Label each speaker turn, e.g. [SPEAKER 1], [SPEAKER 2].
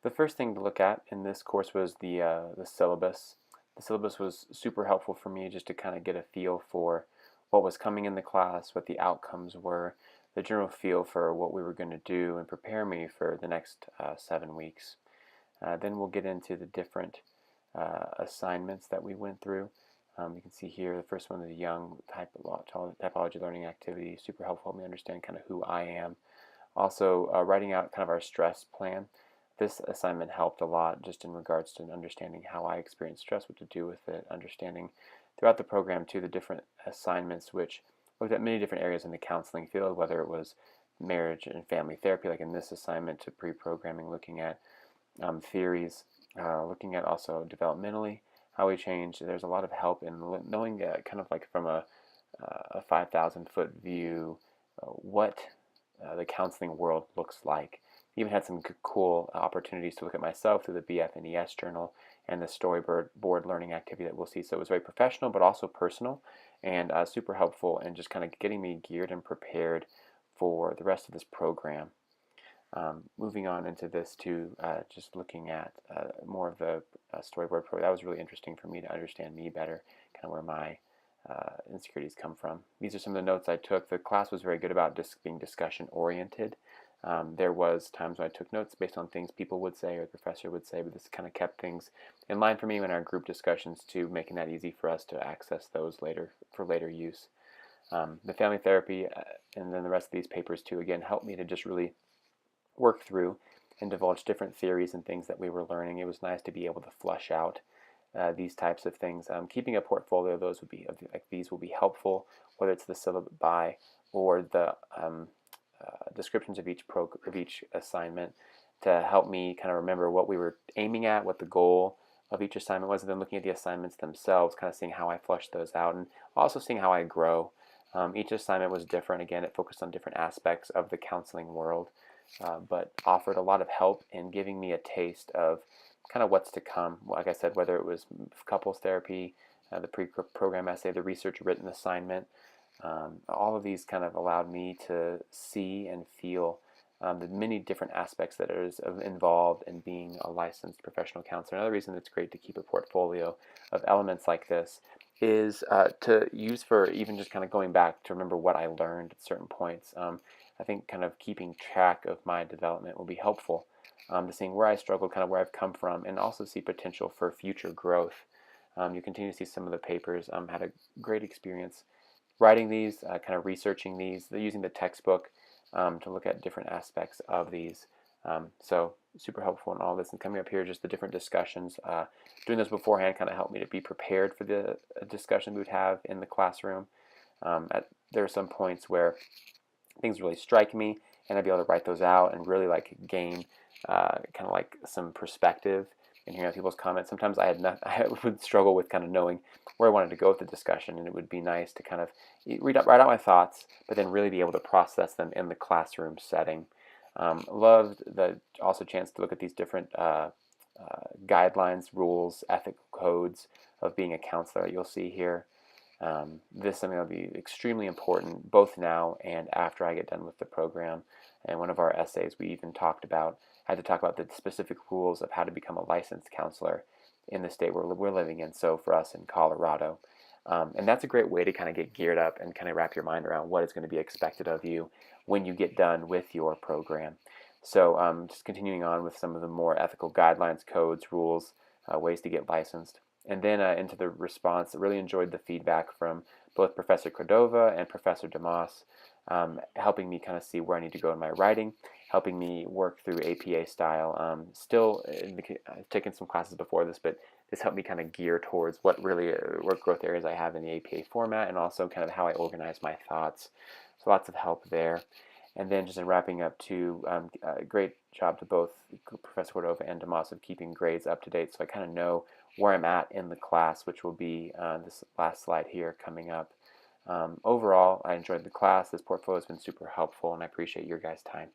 [SPEAKER 1] The first thing to look at in this course was the syllabus. The syllabus was super helpful for me just to kind of get a feel for what was coming in the class, what the outcomes were, the general feel for what we were going to do, and prepare me for the next 7 weeks. Then we'll get into the different assignments that we went through. You can see here the first one is a young typology learning activity, super helpful, helped me understand kind of who I am. Also, writing out kind of our stress plan. This assignment helped a lot just in regards to understanding how I experience stress, what to do with it, understanding throughout the program too the different assignments which looked at many different areas in the counseling field, whether it was marriage and family therapy, like in this assignment, to pre-programming, looking at theories, looking at also developmentally how we change. There's a lot of help in knowing kind of like from a 5,000-foot view what the counseling world looks like. Even had some cool opportunities to look at myself through the BF&ES journal and the storyboard learning activity that we'll see. So it was very professional but also personal and super helpful in just kind of getting me geared and prepared for the rest of this program. Moving on into this too, just looking at more of the storyboard program, that was really interesting for me to understand me better, kind of where my insecurities come from. These are some of the notes I took. The class was very good about being discussion oriented. There was times when I took notes based on things people would say or the professor would say, but this kind of kept things in line for me in our group discussions too, making that easy for us to access those later for later use. The family therapy and then the rest of these papers too, again, helped me to just really work through and divulge different theories and things that we were learning. It was nice to be able to flush out these types of things. Keeping a portfolio of those would be like these will be helpful, whether it's the syllabi or the descriptions of each assignment, to help me kind of remember what we were aiming at, what the goal of each assignment was, and then looking at the assignments themselves, kind of seeing how I flush those out, and also seeing how I grow. Each assignment was different. Again, it focused on different aspects of the counseling world, but offered a lot of help in giving me a taste of kind of what's to come. Like I said, whether it was couples therapy, the pre-program essay, the research written assignment, all of these kind of allowed me to see and feel the many different aspects that are involved in being a licensed professional counselor. Another reason it's great to keep a portfolio of elements like this is to use for even just kind of going back to remember what I learned at certain points. I think kind of keeping track of my development will be helpful to seeing where I struggled, kind of where I've come from, and also see potential for future growth. You continue to see some of the papers. Had a great experience writing these, kind of researching these, using the textbook to look at different aspects of these. So super helpful in all this. And coming up here, just the different discussions. Doing those beforehand kind of helped me to be prepared for the discussion we would have in the classroom. There are some points where things really strike me, and I'd be able to write those out and really like gain kind of like some perspective and hearing people's comments. Sometimes I would struggle with kind of knowing where I wanted to go with the discussion, and it would be nice to kind of write out my thoughts, but then really be able to process them in the classroom setting. Loved the also chance to look at these different guidelines, rules, ethical codes of being a counselor that you'll see here. This is something that will be extremely important both now and after I get done with the program. And one of our essays we even had to talk about the specific rules of how to become a licensed counselor in the state we're living in, so for us in Colorado. And that's a great way to kind of get geared up and kind of wrap your mind around what is going to be expected of you when you get done with your program. So just continuing on with some of the more ethical guidelines, codes, rules, ways to get licensed. And then into the response, I really enjoyed the feedback from both Professor Cordova and Professor DeMoss, helping me kind of see where I need to go in my writing, helping me work through APA style. I've taken some classes before this, but this helped me kind of gear towards what growth areas I have in the APA format, and also kind of how I organize my thoughts. So lots of help there. And then just in wrapping up too, great job to both Professor Cordova and DeMoss of keeping grades up to date, so I kind of know where I'm at in the class, which will be this last slide here coming up. Overall, I enjoyed the class. This portfolio has been super helpful, and I appreciate your guys' time.